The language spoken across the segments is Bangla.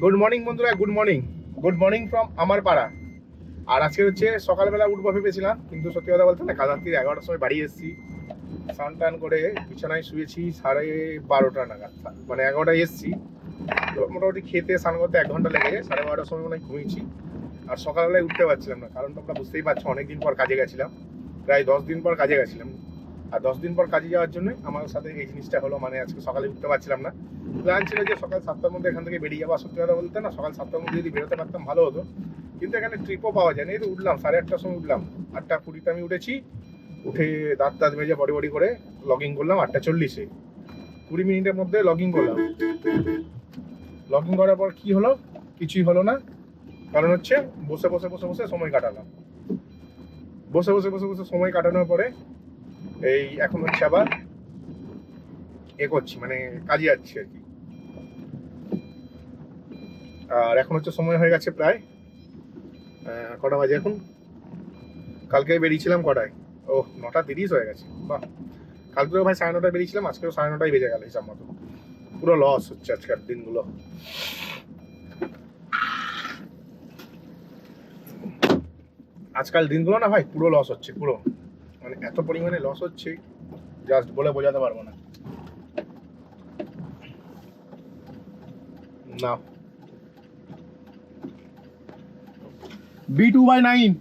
গুড মর্নিং বন্ধুরা, গুড মর্নিং ফ্রম আমার পাড়া। আর আজকে হচ্ছে সকালবেলা উঠবো ভেবেছিলাম, কিন্তু সত্যি কথা বলতে না, কাল রাত্রি 11টার সময় বাড়ি এসেছি। স্নান টান করে বিছানায় শুয়েছি 12:30 নাগাদ, মানে 11টায় এসেছি। তো মোটামুটি খেতে স্নান করতে 1 ঘন্টা লেগে যায়। 12:30টার সময় মনে হয় ঘুমিয়েছি। আর সকালবেলায় উঠতে পারছিলাম না, কারণ তোমরা বুঝতেই পারছো অনেকদিন পর কাজে গেছিলাম, প্রায় 10 দিন পর কাজে গেছিলাম। আর 10 দিন পর কাজে যাওয়ার জন্য আমার সাথে এই জিনিসটা হলো, মানে আজকে সকালে উঠতে পারছিলাম না। প্ল্যান ছিল যে সকাল 7টার মধ্যে এখান থেকে বেরিয়ে যাবো। সত্যি কথা বলতে না, সকাল 7টার মধ্যে যদি বেরোতে পারতাম ভালো হতো, কিন্তু এখানে ট্রিপও পাওয়া যায় না। এই তো উঠলাম 8:30টার সময় উঠলাম, 8টা 20-তে আমি উঠেছি। উঠে দাঁত মেজে বডি করে লগ ইন করলাম 8টা 40-এ। 20 মিনিটের মধ্যে লগ ইন করলাম। লগ ইন করার পর কি হলো? কিছুই হলো না। কারণ হচ্ছে বসে বসে সময় কাটালাম। বসে সময় কাটানোর পরে এই এখন হচ্ছে আবার করছি, মানে কাজে যাচ্ছি আর কি। আর এখন হচ্ছে সময় হয়ে গেছে প্রায় কটা বাজে এখন? কালকে বেরিয়েছিলাম কটায়? 9টা 30 হয়ে গেছে। বাহ, কালকেও ভাই 9:30টায় বেরিয়েছিলাম, আজকেও 9:30টাই বেজে গেল হিসাব মতো। পুরো লস হচ্ছে আজকের দিনগুলো। আজকাল দিনগুলো না ভাই পুরো লস হচ্ছে, পুরো মানে এত পরিমাণে লস হচ্ছে, জাস্ট বলে বোঝাতে পারবো না। না, B2/9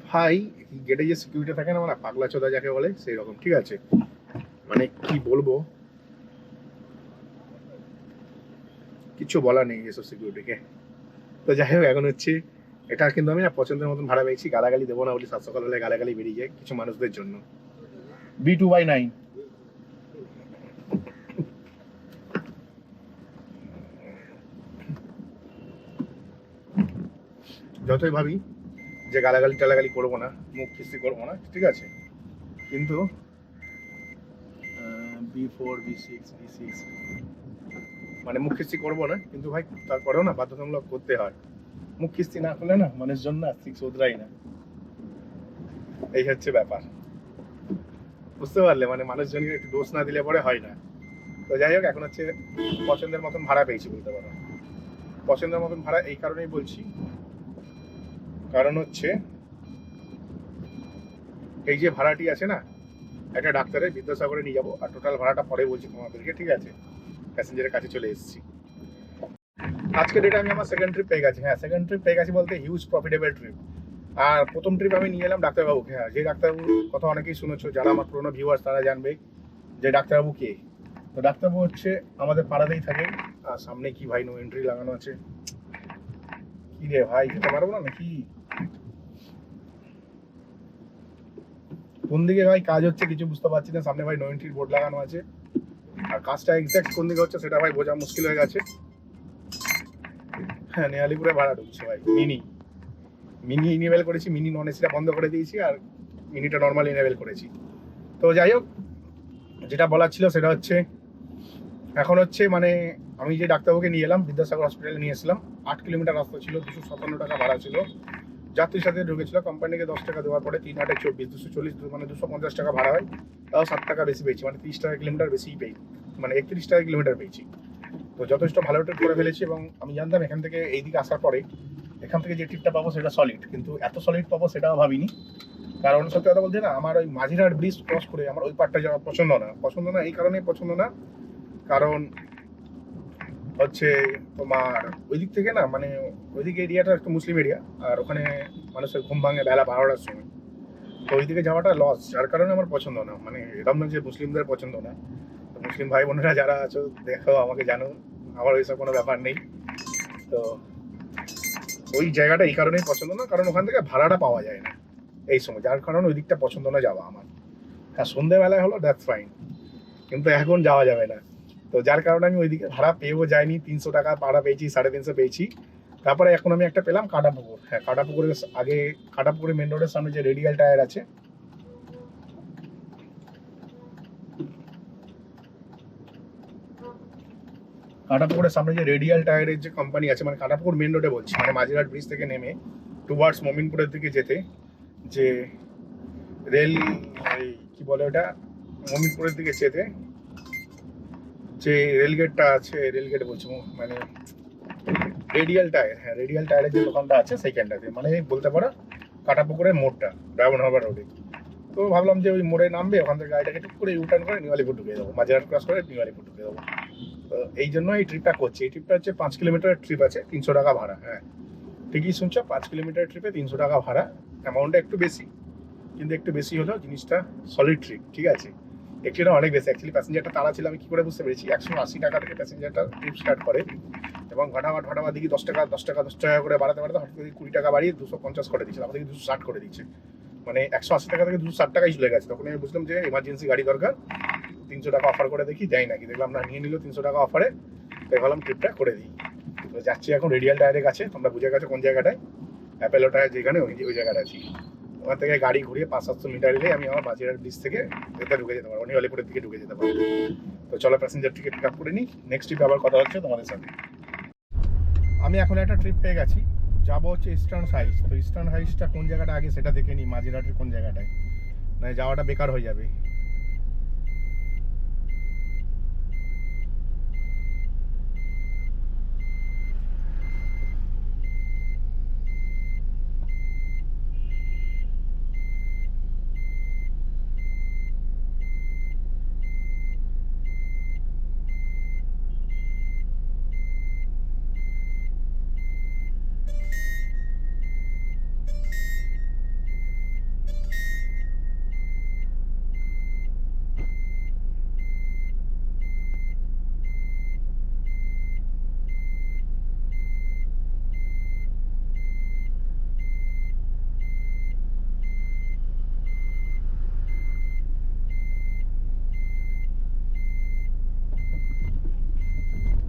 ভাই। গেটে যে সিকিউরিটি থাকে না, মানে পাগলা চোদা যাকে বলে, সেই রকম। ঠিক আছে, মানে কি বলবো, কিছু বলার নেই এসব সিকিউরিটিকে। তো যাই হোক, এখন হচ্ছে এটা কিন্তু আমি না পছন্দের মতন ভাড়া পেয়েছি। গালাগালি দেবো না বলি, সাত সকালবেলায় গালাগালি বেরিয়ে যায় কিছু মানুষদের জন্য। B2/9 যতই ভাবি যে গালাগালি টালাগালি করবো না, মুখ খিস্তি করবো না, ঠিক আছে, কিন্তু B4 B6 মানে মুখ খিস্তি করবো না, কিন্তু ভাই তারপরেও না বাধ্যতামূলক করতে হয়। মুখ খিস্তি না করলে না মানুষজন না ঠিক শোধরাই না। এই হচ্ছে ব্যাপার, বুঝতে পারলে? মানে মানুষজনকে একটু দোষ না দিলে পরে হয় না। তো যাই হোক, এখন হচ্ছে পছন্দের মতন ভাড়া পেয়েছি বলতে পারো। পছন্দের মতন ভাড়া এই কারণেই বলছি, কারণ হচ্ছে এই যে ভাড়াটি আছে না, একটা ডাক্তারের বিদ্যাসাগরে নিয়ে যাবো, আর টোটাল ভাড়াটা পরে বলছি তোমাদেরকে, ঠিক আছে? প্যাসেঞ্জারের কাছে চলে এসেছি। আজকে ডেটে আমি আমার সেকেন্ড ট্রিপ পেয়ে গেছি। হ্যাঁ, সেকেন্ড ট্রিপ পেয়ে গেছি বলতে হিউজ প্রফিটেবল ট্রিপ। আর প্রথম ট্রিপ আমি নিয়ে এলাম ডাক্তারবাবুকে। হ্যাঁ, যে ডাক্তারবাবুর কথা অনেকেই শুনেছো, যারা আমার পুরোনো ভিউয়ার্স তারা জানবে যে ডাক্তারবাবু কে। তো ডাক্তারবাবু হচ্ছে আমাদের পাড়াতেই থাকে। আর সামনে কি ভাই নো এন্ট্রি লাগানো আছে, কি রে ভাই, যেতে পারবো না নাকি? কোন দিকে ভাই কাজ হচ্ছে কিছু বুঝতে পারছি না। সামনে ভাই নো এন্ট্রির বোর্ড লাগানো আছে, আর কাজটা এক্সাক্ট কোন দিকে হচ্ছে সেটা ভাই বোঝা মুশকিল হয়ে গেছে। হ্যাঁ, নেহালিপুরে ভাড়া ঢুকছে ভাই। মিনি ইনেবেল করেছি, মিনি নন এসিটা বন্ধ করে দিয়েছি, আর মিনিটা নর্মাল ইনেবেল করেছি। তো যাই হোক, যেটা বলার ছিল সেটা হচ্ছে, এখন হচ্ছে মানে আমি যে ডাক্তারবাবুকে নিয়ে এলাম বিদ্যাসাগর হসপিটালে নিয়ে এসলাম। 8 কিলোমিটার রাস্তা ছিল, 257 টাকা ভাড়া ছিল। যাত্রীর সাথে ঢুকেছিল, কোম্পানিকে 10 টাকা দেওয়ার পরে 3/8 = 24, 240, মানে 250 টাকা ভাড়া হয়। তাও 7 টাকা বেশি পেয়েছি, মানে 30 টাকা কিলোমিটার বেশিই পেয়েছি, মানে 31 টাকা কিলোমিটার পেয়েছি। তো যথেষ্ট ভালো ট্রিপ করে ফেলেছি। এবং আমি জানতাম এখান থেকে এইদিকে আসার পরে এখান থেকে যে ট্রিপটা পাবো সেটা সলিড, কিন্তু এত সলিড পাবো সেটাও ভাবিনি। কারণ সত্যি কথা বলতে না, আমার ওই মাঝিরহাট ব্রিজ ক্রস করে আমার ওই পারটা যাওয়া পছন্দ না। এই কারণেই পছন্দ না, কারণ হচ্ছে তোমার ওই দিক থেকে না, মানে ওইদিকে এরিয়াটা একটু মুসলিম এরিয়া, আর ওখানে মানুষের ঘুম ভাঙে বেলা 12টার সময়। তো ওই দিকে যাওয়াটা লস, যার কারণে আমার পছন্দ না। মানে এরকম না যে মুসলিমদের পছন্দ না। তো মুসলিম ভাই বোনেরা যারা আছো, দেখো, আমাকে জানো, আমার ওইসব কোনো ব্যাপার নেই। তো ওই জায়গাটা এই কারণেই পছন্দ না, কারণ ওখান থেকে ভাড়াটা পাওয়া যায় না এই সময়, যার কারণে ওই দিকটা পছন্দ না যাওয়া আমার। হ্যাঁ, সন্ধ্যেবেলায় হলো দ্যাটস ফাইন, কিন্তু এখন যাওয়া যাবে না। তো যার কারণে আমি ওইদিকে ভাড়া পেয়েও যাইনি। 300 টাকা ভাড়া পেয়েছি, 350 পেয়েছি। তারপরে এখন আমি একটা পেলাম কাটাপুকুর। হ্যাঁ, কাটাপুকুরের আগে, কাটাপুকুরের মেন রোডের সামনে যে রেডিয়াল টায়ার আছে, কাটাপুকুরের সামনে যে রেডিয়াল টায়ারের যে কোম্পানি আছে, মানে কাটাপুকুর মেন রোডে বলছি, মানে মাঝিরহাট ব্রিজ থেকে নেমে টুয়ার্ডস মমিনপুরের দিকে যেতে, যে রেল, কি বলে ওটা, মমিনপুরের দিকে যেতে যে রেলগেটটা আছে, রেলগেট বলছি মানে রেডিয়াল টায়ার, হ্যাঁ রেডিয়াল টায়ারের যে দোকানটা আছে সেইখানটাতে, মানে বলতে পারো কাটাপুকুরের মোড়টা, ডায়মন্ড হারবার রোডে। তো ভাবলাম যে ওই মোড়ে নামবে, ওখান থেকে গাড়িটাকে টুক করে ইউটার্ন করে নিউ আলিপুর ঢুকে দেবো, মাঝেরহাট ক্রস করে নিউ আলিপুর ঢুকে দেবো। তো এই জন্য এই ট্রিপটা করছি। এই ট্রিপটা হচ্ছে 5 কিলোমিটারের ট্রিপ আছে, 300 টাকা ভাড়া। হ্যাঁ ঠিকই শুনছো, 5 কিলোমিটার ট্রিপে 300 টাকা ভাড়া। অ্যামাউন্টটা একটু বেশি, কিন্তু একটু বেশি হলেও জিনিসটা সলিড ট্রিপ, ঠিক আছে। একটুটা অনেক বেশি, অ্যাকচুয়ালি প্যাসেঞ্জারটা তারা ছিল আমি কী করে বুঝতে পেরেছি, 180 টাকা থেকে প্যাসেঞ্জারটা ট্রিপ স্টার্ট করে, এবং ঘাটাঘাট দিকে 10 টাকা করে বাড়াতে বাড়াতে হঠাৎ করে 20 টাকা বাড়িয়ে 250 করে দিয়েছিল, আমাদেরকে 260 করে দিচ্ছে। মানে 180 টাকা থেকে 260 টাকাই চলে গেছে। তখন আমি বুঝলাম যে এমার্জেন্সি গাড়ি দরকার, 300 টাকা অফার করে দেখি যাই নাকি। দেখলাম না, নিয়ে নিল 300 টাকা অফারে, তাই ভাবলাম ট্রিপটা করে দিই। তো যাচ্ছি এখন রেডিয়াল টায়ারের কাছে, তোমরা বুঝে গেছো কোন জায়গাটায়, অ্যাপেলো টায়ার যেখানে, ওই জায়গাটা আছি। ওখান থেকে গাড়ি ঘুরিয়ে 500-700 মিটার এলে আমি আমার মাঝিরহাট ব্রিজ থেকে ভেতরে ঢুকে যেতে পারবো, নিউ আলিপুরের দিকে ঢুকে যেতে পারবো। তো চলো প্যাসেঞ্জার টিকিট পিক আপ করে নিই, নেক্সট ট্রিপে আবার কথা হচ্ছে তোমাদের সাথে। আমি এখন একটা ট্রিপ পেয়ে গেছি, যাবো হচ্ছে ইস্টার্ন হাইস। তো ইস্টার্ন হাইসটা কোন জায়গাটা আগে সেটা দেখে নিই, মাঝিরহাটের কোন জায়গাটায়, মানে যাওয়াটা বেকার হয়ে যাবে।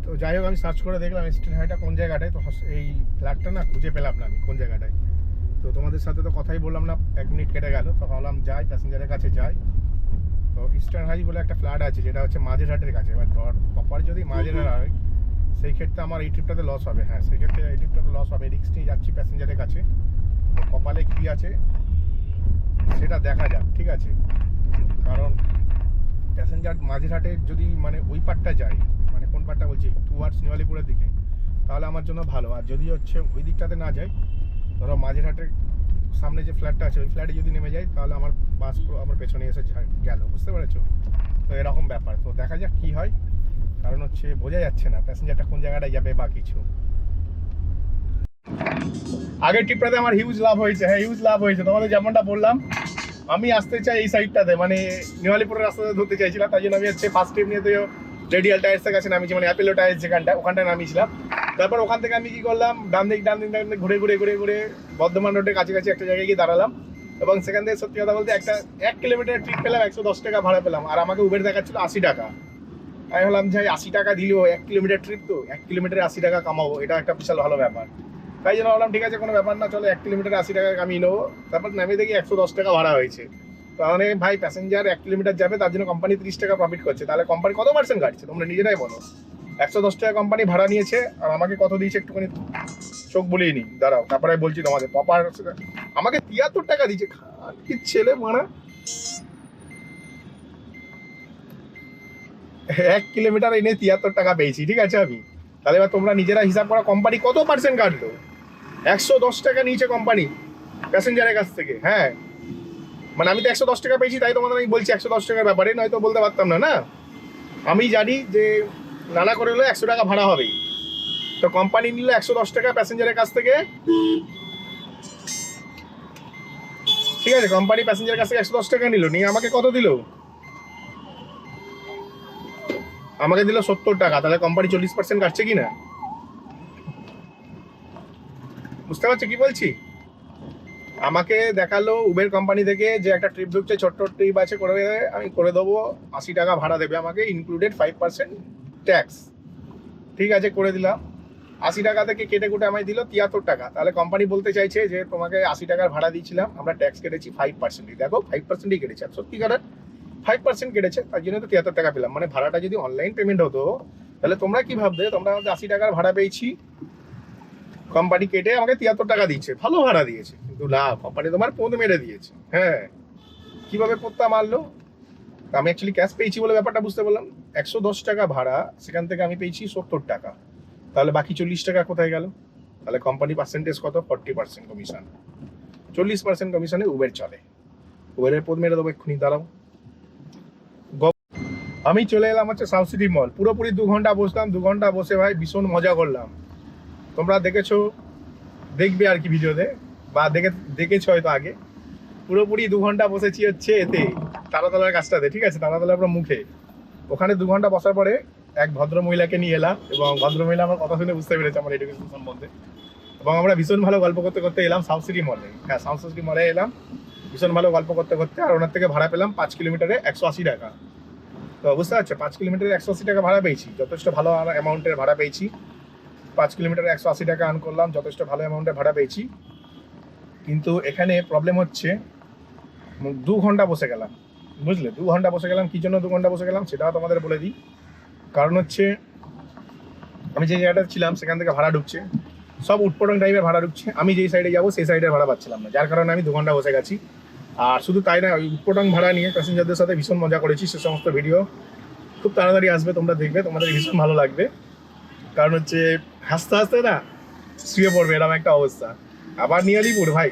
তো যাই হোক, আমি সার্চ করে দেখলাম ইস্টার্ন হাইটা কোন জায়গাটায়। তো এই ফ্ল্যাটটা না খুঁজে পেলাম না আমি কোন জায়গাটায়। তো তোমাদের সাথে তো কথাই বললাম না, 1 মিনিট কেটে গেল। তো ভাবলাম যাই, প্যাসেঞ্জারের কাছে যাই। তো ইস্টার্ন হাই বলে একটা ফ্ল্যাট আছে, যেটা হচ্ছে মাঝেরহাটের কাছে। এবার প্রপার যদি মাঝেরহাট হয়, সেই ক্ষেত্রে আমার এই ট্রিপটাতে লস হবে। হ্যাঁ সেই ক্ষেত্রে এই ট্রিপটাতে লস হবে, রিস্ক নিয়ে যাচ্ছি প্যাসেঞ্জারের কাছে। তো কপালে কী আছে সেটা দেখা যাক, ঠিক আছে। কারণ প্যাসেঞ্জার মাঝেরহাটে যদি মানে ওই পারটা যায়, মানে কোন পারটা বলছি, টুয়ার্ডস নিউ আলিপুরের দিকে, তাহলে আমার জন্য ভালো। আর যদি হচ্ছে ওই দিকটাতে না যায়, ধরো মাঝেরহাটের সামনে যে ফ্ল্যাটটা আছে ওই ফ্ল্যাটে যদি নেমে যায়, তাহলে আমার বাস পুরো আমার পেছনে এসে গেল, বুঝতে পেরেছো। তো এরকম ব্যাপার। তো দেখা যাক কী হয়, কারণ হচ্ছে বোঝা যাচ্ছে না প্যাসেঞ্জারটা কোন জায়গাটায় যাবে বা কিছু। আগের ট্রিপটাতে আমার হিউজ লাভ হয়েছে, হ্যাঁ হিউজ লাভ হয়েছে। তোমাদের যেমনটা বললাম, আমি আসতে চাই এই সাইডটাতে, মানে নিউ আলিপুরের রাস্তাতে ধরতে চাইছিলাম। তাই জন্য আমি হচ্ছে ফার্স্ট ট্রিপ নিয়ে তো রেডিয়াল টায়ার্সের কাছে নামিয়েছি, মানে অ্যাপেলো টায়ার্স যেখানটা, ওখানটায় নামিয়েছিলাম। তারপর ওখান থেকে আমি কি করলাম, ডান দিক ঘুরে বর্ধমান রোডের কাছাকাছি একটা জায়গায় গিয়ে দাঁড়ালাম। এবং সেখান থেকে সত্যি কথা বলতে একটা 1 কিলোমিটার ট্রিপ পেলাম, 110 টাকা ভাড়া পেলাম। আর আমাকে উবের দেখাচ্ছিল 80 টাকা। আমি ভাবলাম যে 80 টাকা দিলেও 1 কিলোমিটার ট্রিপ, তো 1 কিলোমিটারে 80 টাকা কামাবো, এটা একটা বিশাল ভালো ব্যাপার। তাই জন্য ভাবলাম ঠিক আছে, কোনো ব্যাপার না, চলো 1 কিলোমিটারে 80 টাকা কামিয়ে নেবো। তারপর নামে দেখি 110 টাকা ভাড়া হয়েছে। তাহলে ভাই প্যাসেঞ্জার 1 কিলোমিটার যাবে, তার জন্য কোম্পানি 30 টাকা প্রফিট করছে। তাহলে কোম্পানি কত পার্সেন্ট কাটছে তোমরা নিজেরাই বলো। 110 টাকা কোম্পানি ভাড়া নিয়েছে, আর আমাকে কত দিয়েছে একটুখানি চোখ বলিয়ে নি, দাঁড়াও তারপরে বলছি তোমাদের। প্রপার আমাকে 73 টাকা দিয়েছে, কি ছেলে মারা। 1 কিলোমিটার এনে 73 টাকা পেয়েছি, ঠিক আছে আমি। তাহলে এবার তোমরা নিজেরা হিসাব করা, কোম্পানি কত পার্সেন্ট কাটলো। 110 টাকা নিয়েছে কোম্পানি প্যাসেঞ্জারের কাছ থেকে। হ্যাঁ মানে আমি তো 110 টাকা পেয়েছি, তাই তোমাদের আমি বলছি 110 টাকার ব্যাপারে, নয়তো বলতে পারতাম না। না আমি জানি যে নানা করে হলো 100 টাকা ভাড়া হবেই। তো কোম্পানি নিল 110 টাকা প্যাসেঞ্জারের কাছ থেকে, ঠিক আছে। কোম্পানি প্যাসেঞ্জারের কাছ থেকে 110 টাকা নিল, নিয়ে আমাকে কত দিল, আমাকে দিল 70 টাকা। তাহলে কোম্পানি 40% কাটছে কি না, বুঝতে পারছো কি বলছি। আমাকে দেখালো উবের কোম্পানি থেকে যে একটা ট্রিপ ঢুকছে, ছোট্ট ট্রিপ আছে, করে আমি করে দেবো, 80 টাকা ভাড়া দেবে আমাকে, ইনক্লুডেড 5% ট্যাক্স। ঠিক আছে করে দিলাম। 80 টাকা থেকে কেটে কুটে আমায় দিল 73 টাকা। তাহলে কোম্পানি বলতে চাইছে যে তোমাকে 80 টাকার ভাড়া দিয়েছিলাম, আমরা ট্যাক্স কেটেছি 5%। দেখো 5%ই কেটেছে, আর সত্যিকারের 5% কেটেছে, তার জন্য তো 73 টাকা পেলাম। মানে ভাড়াটা যদি অনলাইন পেমেন্ট হতো, তাহলে তোমরা কি ভাববে, তোমরা 80 টাকার ভাড়া পেয়েছি, কোম্পানি কেটে আমাকে 73 টাকা দিচ্ছে, ভালো ভাড়া দিয়েছে। কিন্তু না, কোম্পানি তোমার পোঁদ মেরে দিয়েছে। হ্যাঁ কিভাবে পোঁদটা মারলো, আমি অ্যাকচুয়ালি ক্যাশ পেয়েছি বলে ব্যাপারটা বুঝতে পারলাম। 110 টাকা ভাড়া, সেখান থেকে আমি পেয়েছি 70 টাকা। তাহলে বাকি 40 টাকা কোথায় গেল? তাহলে কোম্পানি পার্সেন্টেজ কত? 40% কমিশন। 40% কমিশনে উবের চলে। উবেরের পদ মেরে দেবো এক্ষুনি, দাঁড়াও। আমি চলে এলাম হচ্ছে সাউথ সিটি মল। পুরোপুরি 2 ঘন্টা বসলাম। 2 ঘন্টা বসে ভাই ভীষণ মজা করলাম। তোমরা দেখেছো, দেখবে আর কি ভিডিওতে, বা দেখেছো হয়তো আগে। পুরোপুরি 2 ঘন্টা বসেছি হচ্ছে এতে, তারাতলার কাজটাতে, ঠিক আছে, তারাতলার পুরো মুখে। ওখানে 2 ঘন্টা বসার পরে এক ভদ্র মহিলাকে নিয়ে এলাম, এবং ভদ্রমহিলা আমার কথা শুনে বুঝতে পেরেছে আমার এডুকেশন সম্বন্ধে, এবং আমরা ভীষণ ভালো গল্প করতে করতে এলাম সাউথ সিটি মলে। হ্যাঁ, সাউথ সিটি মলে এলাম ভীষণ ভালো গল্প করতে করতে। আর ওনার থেকে ভাড়া পেলাম 5 কিলোমিটারে 180 টাকা। তো বুঝতে পারছো, 5 কিলোমিটারে 180 টাকা ভাড়া পেয়েছি, যথেষ্ট ভালো অ্যামাউন্টের ভাড়া পেয়েছি। 5 কিলোমিটারে 180 টাকা আর্ন করলাম, যথেষ্ট ভালো অ্যামাউন্টের ভাড়া পেয়েছি। কিন্তু এখানে প্রবলেম হচ্ছে 2 ঘন্টা বসে গেলাম, বুঝলে? 2 ঘন্টা বসে গেলাম। কি জন্য 2 ঘন্টা বসে গেলাম সেটাও তোমাদের বলে দিই। কারণ হচ্ছে আমি যে জায়গাটা ছিলাম সেখান থেকে ভাড়া ঢুকছে, সব উটপটং টাইপের ভাড়া ঢুকছে। আমি যেই সাইডে যাবো সেই সাইডের ভাড়া পাচ্ছিলাম না, যার কারণে আমি 2 ঘন্টা বসে গেছি। আর শুধু তাই না, ওই উটপটং ভাড়া নিয়ে প্যাসেঞ্জারদের সাথে ভীষণ মজা করেছি। সে সমস্ত ভিডিও খুব তাড়াতাড়ি আসবে, তোমরা দেখবে, তোমাদের ভীষণ ভালো লাগবে। কারণ হচ্ছে হাসতে হাসতে না শুয়ে পড়বে, এরকম একটা অবস্থা। আবার নিয়ে আলিপুর ভাই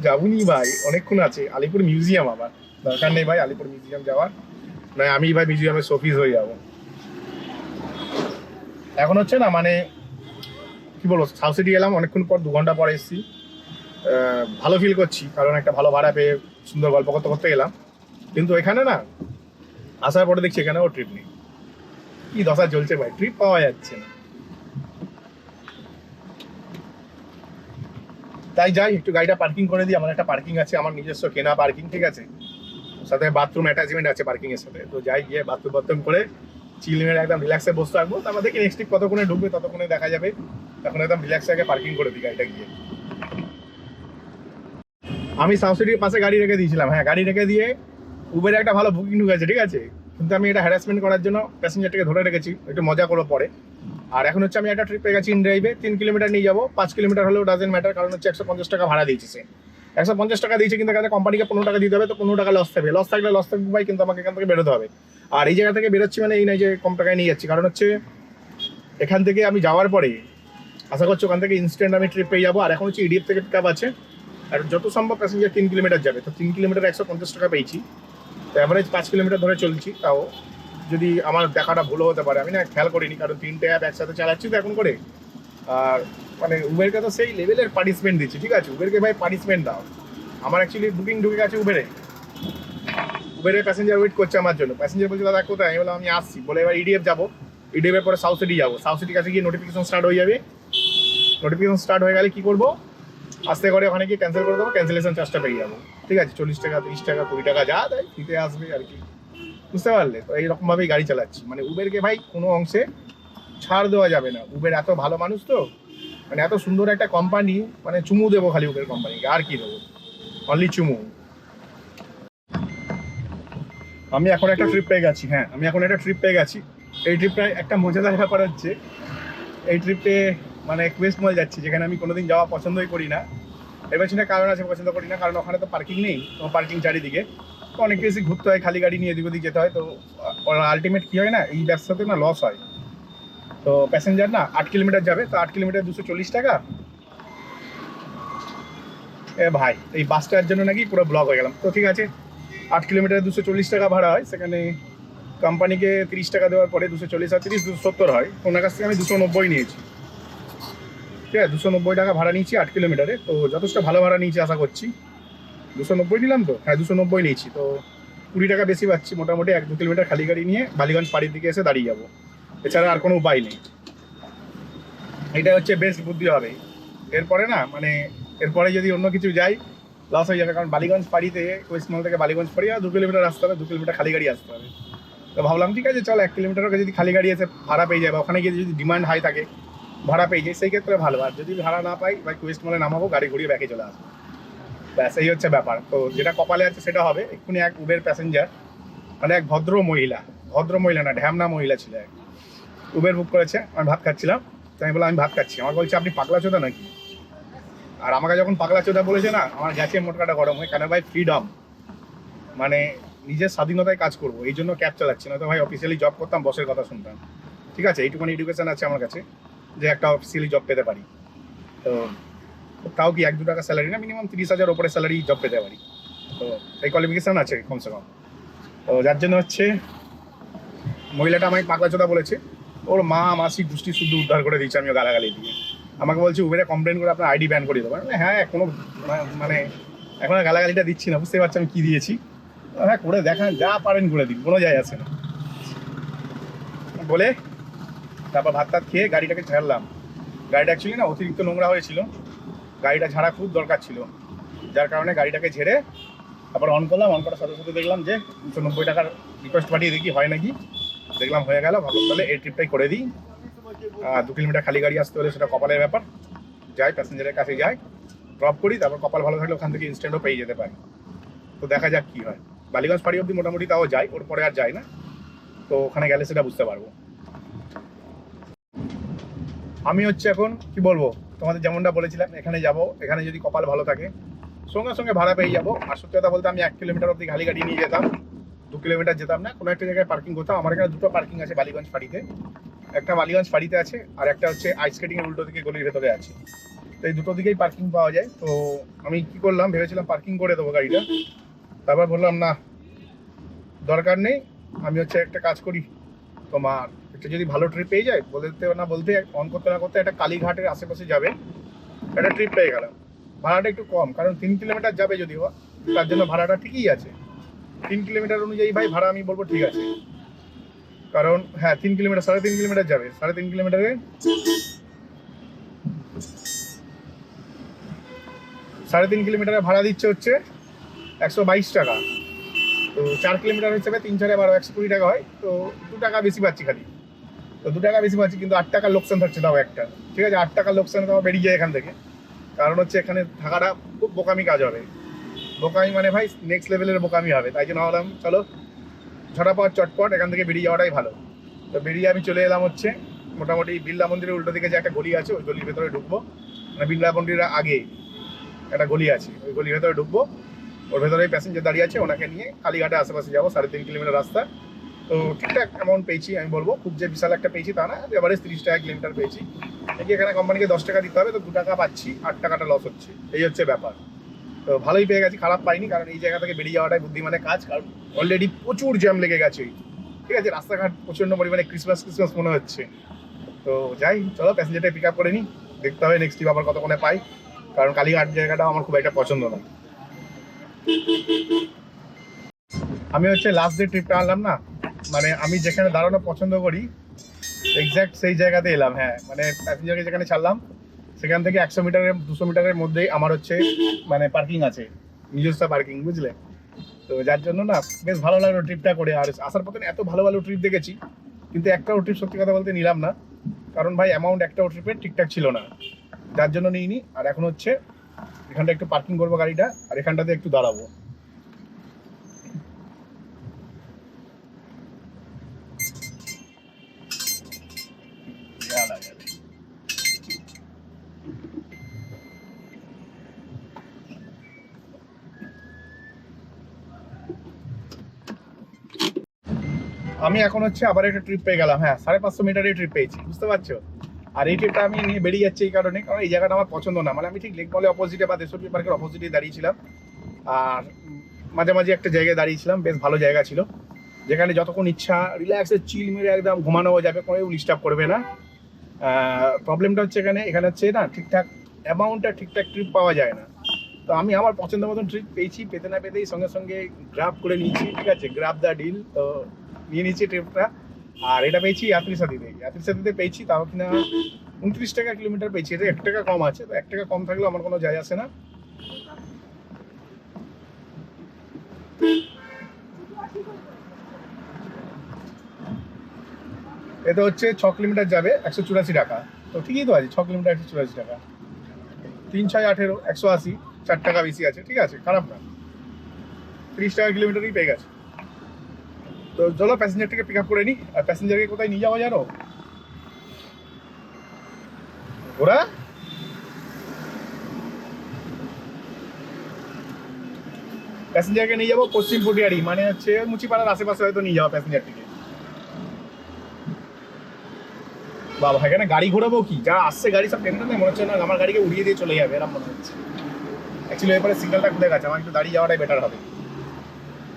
যাবুনি ভাই, অনেকক্ষণ আছে। আলিপুর মিউজিয়াম আবার দরকার নেই ভাই আলিপুর মিউজিয়াম যাওয়ার, নয় আমি ভাই মিউজিয়ামের শোপিস হয়ে যাবো। এখন হচ্ছে না, মানে কি বলবো, সাউথ সিটি এলাম অনেকক্ষণ পর, 2 ঘন্টা পর এসেছি। ভালো ফিল করছি, কারণ একটা ভালো ভাড়া পেয়ে সুন্দর গল্প করতে করতে এলাম। কিন্তু এখানে না আসার পরে দেখছি এখানেও ট্রিপ নেই। কি দশা চলছে ভাই, ট্রিপ পাওয়া যাচ্ছে না। তাই যাই একটু গাড়িটা পার্কিং করে দিই। আমার একটা পার্কিং আছে, আমার নিজস্ব কেনা পার্কিং, ঠিক আছে, সাথে বাথরুম অ্যাটাচমেন্ট আছে পার্কিং এর সাথে। তো যাই, গিয়ে বাথরুম করে চিল মেরে একদম রিল্যাক্সে বসে থাকবো। তারপর দেখি নেক্সট ট্রিপ কতক্ষণে ঢুকবে, ততক্ষণে দেখা যাবে। তখন একদম রিল্যাক্সে আগে পার্কিং করে দিই গাড়িটা গিয়ে। আমি সাউথ সিটির পাশে গাড়ি রেখে দিয়েছিলাম। হ্যাঁ, গাড়ি রেখে দিয়ে উবেরে একটা ভালো বুকিং ঢুকেছে, ঠিক আছে, কিন্তু আমি এটা হ্যারাসমেন্ট করার জন্য প্যাসেঞ্জারটাকে ধরে রেখেছি, একটু মজা করবো পরে। আর এখন হচ্ছে আমি একটা ট্রিপ পেয়ে গেছি ইন ড্রাইভে, 3 কিলোমিটার নিয়ে যাবো। 5 কিলোমিটার হলেও ডাজেন্ট ম্যাটার, কারণ হচ্ছে 150 টাকা ভাড়া দিয়েছে সে। 150 টাকা দিয়েছে, কিন্তু এখানে কোম্পানিকে 15 টাকা দিতে হবে। তো 15 টাকা লস থাকবে, লস থাকলে লস থাকবে ভাই, কিন্তু আমাকে এখান থেকে বেরোতে হবে। আর এই জায়গা থেকে বেরোচ্ছি মানে এই নয় যে কম টাকায় নিয়ে যাচ্ছি, কারণ হচ্ছে এখান থেকে আমি যাওয়ার পরে আশা করছি ওখান থেকে ইনস্ট্যান্ট আমি ট্রিপ পেয়ে যাবো। আর এখন হচ্ছে ইডিএফ থেকে পিক আপ আছে, আর যত সম্ভব প্যাসেঞ্জার 3 কিলোমিটার যাবে, তো 3 কিলোমিটার 150 টাকা পেয়েছি। তো অ্যাভারেজ 5 কিলোমিটার ধরে চলছি। তাও যদি আমার দেখাটা ভুল হতে পারে, আমি না খেয়াল করিনি, কারণ 3টে অ্যাপ একসাথে চালাচ্ছি তো এখন করে। আর মানে উবেরকে তো সেই লেভেলের পানিশমেন্ট দিচ্ছি, ঠিক আছে, উবেরকে ভাই পানিশমেন্ট দাও। আমার অ্যাকচুয়ালি বুকিং ঢুকে গেছে উবেরে প্যাসেঞ্জার ওয়েট করছে আমার জন্য। প্যাসেঞ্জার বলছে দাদা কোথায়, আমি বললাম আমি আসছি বলে। এবার ইডিএফ যাবো, ইডিএফের পরে সাউথ সিটি যাবো। সাউথ সিটির কাছে গিয়ে নোটিফিকেশন স্টার্ট হয়ে যাবে। নোটিফিকেশন স্টার্ট হয়ে গেলে কী করবো, আস্তে করে ওখানে গিয়ে ক্যান্সেল করে দেবো, ক্যান্সেলেশন চার্জটা পেয়ে যাবো, ঠিক আছে। 40 টাকা, 30 টাকা, 20 টাকা যা দেয় দিতে আসবে আর কি, বুঝতে পারলে? তো এইরকমভাবেই গাড়ি চালাচ্ছি। মানে উবেরকে ভাই কোনো অংশে ছাড় দেওয়া যাবে না। উবের এত ভালো মানুষ তো, মানে এত সুন্দর একটা কোম্পানি, মানে চুমু দেবো খালি উবের কোম্পানিকে, আর কি দেবো, অনলি চুমু। আমি এখন একটা ট্রিপ পেয়ে গেছি। হ্যাঁ, আমি এখন একটা ট্রিপ পেয়ে গেছি। এই ট্রিপটায় একটা মজাদার ব্যাপার হচ্ছে, এই ট্রিপে মানে ওয়েস্ট মল যাচ্ছি, যেখানে আমি কোনোদিন যাওয়া পছন্দই করি না। এর পেছনে কারণ আছে পছন্দ করি না, কারণ ওখানে তো পার্কিং নেই, তো পার্কিং চারিদিকে, তো অনেক বেশি ঘুরতে হয়, খালি গাড়ি নিয়ে এদিক ওদিক যেতে হয়। তো আলটিমেট কী হয় না, এই ব্যবসাতে না লস হয়। তো প্যাসেঞ্জার না 8 কিলোমিটার যাবে, তো 8 কিলোমিটার 240 টাকা। এ ভাই, এই বাসটার জন্য নাকি পুরো ব্লক হয়ে গেলাম। তো ঠিক আছে, 8 কিলোমিটার 240 টাকা ভাড়া হয়, সেখানে কোম্পানিকে 30 টাকা দেওয়ার পরে 240 আর 30 270 হয়। ওনার কাছ থেকে আমি 290 নিয়েছি, ঠিক আছে, 290 টাকা ভাড়া নিয়েছি 8 কিলোমিটারে। তো যথেষ্ট ভালো ভাড়া নিয়েছি আশা করছি। 290 নিলাম তো, হ্যাঁ 290 নিয়েছি। তো 20 টাকা বেশি পাচ্ছি মোটামুটি। 1-2 কিলোমিটার খালি গাড়ি নিয়ে বালিগঞ্জ পাড়ির দিকে এসে দাঁড়িয়ে যাবো, এছাড়া আর কোনো উপায় নেই। এটা হচ্ছে বেস্ট বুদ্ধি হবে। এরপরে না, মানে এরপরে যদি অন্য কিছু যাই লস হয়ে যাবে, কারণ বালিগঞ্জ পাড়িতে ওয়েস্ট মল থেকে বালিগঞ্জ পাড়ি আর 2 কিলোমিটার আসতে হবে, 2 কিলোমিটার খালি গাড়ি আসতে হবে। তো ভাবলাম ঠিক আছে চল 1 কিলোমিটার যদি খালি গাড়ি এসে ভাড়া পেয়ে যায়, বা ওখানে গিয়ে যদি ডিমান্ড হাই থাকে ভাড়া পেয়ে যায়, সেই ক্ষেত্রে ভালো। আর যদি ভাড়া না পাই, ভাই ওয়েস্ট মলে নামাবো, গাড়ি ঘুরিয়ে ব্যাকে চলে আসবো, ব্যাস এই হচ্ছে ব্যাপার। তো যেটা কপালে আছে সেটা হবে। এক্ষুনি এক উবের প্যাসেঞ্জার, মানে এক ভদ্র মহিলা না, ঢ্যামনা মহিলা ছিল, এক উবের বুক করেছে। আমি ভাত খাচ্ছিলাম, তো আমি বললাম আমি ভাত খাচ্ছি। আমার বলছে আপনি পাগলা চোদা নাকি? আর আমাকে যখন পাগলা চোদা বলেছে না, আমার গেছে মোটকাটা গরম হয়। কেন ভাই, ফ্রিডম, মানে নিজের স্বাধীনতায় কাজ করবো, এই জন্য ক্যাব চালাচ্ছি না। তো ভাই অফিসিয়ালি জব করতাম, বসের কথা শুনতাম, ঠিক আছে, এইটুকুনি এডুকেশন আছে আমার কাছে যে একটা অফিসিয়ালি জব পেতে পারি। তো তাও কি 1-2 টাকা স্যালারি না, মিনিমাম 30,000 ওপরে স্যালারি জব পেতে পারি। তো এই কোয়ালিফিকেশান আছে কমসে কম। তো যার জন্য হচ্ছে মহিলাটা আমাকে পাগলা চোদা বলেছে, ওর মা মাসি গোষ্ঠী শুদ্ধ উদ্ধার করে দিয়েছে, আমিও গালাগালি দিয়ে। আমাকে বলছে উবেরে কমপ্লেন করে আপনার আইডি ব্যান করে দেবো। হ্যাঁ, কোনো মানে এখন গালাগালিটা দিচ্ছি না, বুঝতে পারছি আমি কী দিয়েছি। হ্যাঁ, করে দেখান, যা পারেন করে দিন, কোনো যায় আসে না বলে। তারপর ভাত টাত খেয়ে গাড়িটাকে ঝাড়লাম। গাড়িটা অ্যাকচুয়ালি না অতিরিক্ত নোংরা হয়েছিল, গাড়িটা ঝাড়া খুব দরকার ছিল, যার কারণে গাড়িটাকে ঝেড়ে তারপর অন করলাম। অন করার সাথে সাথে দেখলাম যে 290 টাকার রিকোয়েস্ট পাঠিয়ে দেখি হয় নাকি, দেখলাম হয়ে গেল। ভালো, তাহলে এই ট্রিপটাই করে দিই। 2 কিলোমিটার খালি গাড়ি আসতে হলে সেটা কপালের ব্যাপার, যাই প্যাসেঞ্জারের কাছে যাই, ড্রপ করি, তারপর কপাল ভালো থাকলে ওখান থেকে ইনস্ট্যান্টও পেয়ে যেতে পারি। তো দেখা যাক কী হয়। বালিগঞ্জ ফাড়ি অবধি মোটামুটি তাও যাই, ওর পরে আর যাই না। তো ওখানে গেলে সেটা বুঝতে পারবো। আমি হচ্ছে এখন কি বলবো, তোমাদের যেমনটা বলেছিলাম, এখানে যাব, এখানে যদি কপাল ভালো থাকে সঙ্গে সঙ্গে ভাড়া পেয়ে যাবো। আর সত্যি কথা বলতে আমি 1 কিলোমিটার অবধি খালি গাড়ি নিয়ে যেতাম, 2 কিলোমিটার যেতাম না, কোনো একটা জায়গায় পার্কিং করতাম। আমার এখানে 2টো পার্কিং আছে বালিগঞ্জ ফাড়িতে, একটা বালিগঞ্জ ফাড়িতে আছে আর একটা হচ্ছে আইস স্কেটিংয়ের উল্টো দিকে গলির ভেতরে আছে। তো এই দুটো দিকেই পার্কিং পাওয়া যায়। তো আমি কি করলাম, ভেবেছিলাম পার্কিং করে দেবো গাড়িটা, তারপর বললাম না, দরকার নেই। আমি হচ্ছে একটা কাজ করি, তোমার একটা যদি ভালো ট্রিপ পেয়ে যায়, বলতে না বলতে অন করতে না করতে একটা কালীঘাটের আশেপাশে যাবে একটা ট্রিপ পেয়ে গেলাম। ভাড়াটা একটু কম, কারণ 3 কিলোমিটার যাবে যদিও, তার জন্য ভাড়াটা ঠিকই আছে। 3 কিলোমিটার অনুযায়ী ভাই ভাড়া আমি বলবো ঠিক আছে, কারণ হ্যাঁ 3 কিলোমিটার 3.5 কিলোমিটার যাবে, 3.5 কিলোমিটারে 3.5 কিলোমিটারে ভাড়া দিচ্ছে হচ্ছে 122 টাকা। তো 4 কিলোমিটার হিসেবে 3-4-12 120 টাকা হয়। তো 2 টাকা বেশি পাচ্ছি খালি, তো 2 টাকা বেশি পাচ্ছি, কিন্তু 8 টাকার লোকসান থাকছে তাও একটা, ঠিক আছে। 8 টাকার লোকসানে তাও বেরিয়ে যায় এখান থেকে, কারণ হচ্ছে এখানে থাকাটা খুব বোকামি কাজ হবে। বোকামি মানে ভাই নেক্সট লেভেলের বোকামি হবে। তাই জন্য ভাবলাম চলো ঝটাপট চটপট এখান থেকে বেরিয়ে যাওয়াটাই ভালো। তো বেরিয়ে আমি চলে এলাম হচ্ছে মোটামুটি বিড়লা মন্দিরের উল্টো দিকে যে একটা গলি আছে, ওই গলির ভেতরে ঢুকবো। মানে বিড়লা মন্দিরের আগে একটা গলি আছে, ওই গলির ভেতরে ঢুকবো। ওর ভেতরেই প্যাসেঞ্জার দাঁড়িয়ে আছে, ওনাকে নিয়ে কালীঘাটের আশেপাশে যাবো। 3.5 কিলোমিটার রাস্তা, তো ঠিকঠাক অ্যামাউন্ট পেয়েছি আমি বলবো, খুব যে বিশাল একটা পেয়েছি তা না, এভারেজ 30 টাকা কিলোমিটার পেয়েছি। নাকি এখানে কোম্পানিকে 10 টাকা দিতে হবে, তো 2 টাকা পাচ্ছি, 8 টাকাটা লস হচ্ছে, এই হচ্ছে ব্যাপার। তো ভালোই পেয়ে গেছি, খারাপ পাইনি, কারণ এই জায়গা থেকে বেরিয়ে যাওয়াটাই বুদ্ধিমানের কাজ। কারণ অলরেডি প্রচুর জ্যাম লেগে গেছে, ঠিক আছে, রাস্তাঘাট প্রচণ্ড পরিমাণে ক্রিসমাস মনে হচ্ছে। তো যাই, চলো প্যাসেঞ্জারটা পিক আপ করে নিই, দেখতে হবে নেক্সট ট্রিপ আবার কতক্ষণে পাই, কারণ কালীঘাট জায়গাটাও আমার খুব একটা পছন্দ না। আমি হচ্ছে লাস্ট ডে ট্রিপটা আনলাম না, মানে আমি যেখানে দাঁড়ানো পছন্দ করি এক্স্যাক্ট সেই জায়গাতে এলাম। হ্যাঁ, মানে প্যাসেঞ্জারকে যেখানে ছাড়লাম সেখান থেকে 100 মিটারের 200 মিটারের মধ্যেই আমার হচ্ছে মানে পার্কিং আছে, নিজস্ব পার্কিং, বুঝলে। তো যার জন্য না বেশ ভালো লাগলো ট্রিপটা করে। আর আসার পথে এত ভালো ভালো ট্রিপ দেখেছি, কিন্তু একটাও ট্রিপ সত্যি কথা বলতে নিলাম না, কারণ ভাই অ্যামাউন্ট একটাও ট্রিপের ঠিকঠাক ছিল না, যার জন্য নিইনি। আর এখন হচ্ছে এখানটা একটু পার্কিং করবো গাড়িটা, আর এখানটাতে একটু দাঁড়াবো। আমি এখন হচ্ছে আবার একটা ট্রিপ পেয়ে গেলাম। হ্যাঁ, 550 মিটারের ট্রিপ পেয়েছি, বুঝতে পারছো। আর এই ট্রিপটা আমি নিয়ে বেরিয়ে যাচ্ছি এই কারণে, কারণ এই জায়গাটা আমার পছন্দ না। মানে আমি ঠিক লেক মলের অপোজিটে বা দেশপ্রিয় পার্কের অপোজিটে দাঁড়িয়েছিলাম, আর মাঝামাঝি একটা জায়গায় দাঁড়িয়েছিলাম, বেশ ভালো জায়গা ছিল, যেখানে যতক্ষণ ইচ্ছা রিল্যাক্সে চিল মেরে একদম ঘুমানো যাবে, কোনো ডিস্টার্ব করবে না। প্রবলেমটা হচ্ছে এখানে হচ্ছে না ঠিকঠাক অ্যামাউন্টটা ঠিকঠাক ট্রিপ পাওয়া যায় না। তো আমি আমার পছন্দ মতন ট্রিপ পেয়েছি, পেতে না পেতেই সঙ্গে সঙ্গে গ্রাব করে নিয়েছি, ঠিক আছে, গ্রাব দ্য ডিল। তো নিয়ে নিচ্ছি ট্রিপটা। আর এটা পেয়েছি ইয়াত্রী সাথীতে পেয়েছি, তাও কিনা 29 টাকা কিলোমিটার পেয়েছি। এটা 1 টাকা কম আছে, তো 1 টাকা কম থাকলেও আমার কোনো যায় আসে না। এটা হচ্ছে 6 কিলোমিটার যাবে, 184 টাকা। তো ঠিকই তো আছে, 6 কিলোমিটার 184 টাকা, 3-6-18 180, 4 টাকা বেশি আছে, ঠিক আছে, খারাপ না। 30 টাকা কিলোমিটারই পেয়ে গেছে। তো চলো প্যাসেঞ্জারটাকে পিক আপ করে নিই। আর প্যাসেঞ্জারকে কোথায় নিয়ে যাওয়া জানো, ওরা প্যাসেঞ্জারকে নিয়ে যাবো পশ্চিম পটিয়ারি, মানে হচ্ছে মুচিপাড়ার আশেপাশে হয়তো নিয়ে যাবো প্যাসেঞ্জারটিকে। বাবা এখানে গাড়ি ঘোরাবো কি, যা আসছে গাড়ি সব টেনশন নেই, মনে হচ্ছে না আমার গাড়িকে উড়িয়ে দিয়ে চলে যাবে এরকম মনে হচ্ছে। অ্যাকচুয়ালি এরপরে সিগন্যালটা খুলে গেছে, আমার একটু দাঁড়িয়ে যাওয়াটাই বেটার হবে।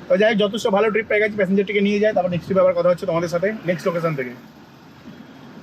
তো যাই হোক, যথেষ্ট ভালো ট্রিপ পেয়ে গেছি, প্যাসেঞ্জারটিকে নিয়ে যায়, তারপর নেক্সট ট্রিপে আবার কথা হচ্ছে তোমাদের সাথে নেক্সট লোকেশন থেকে।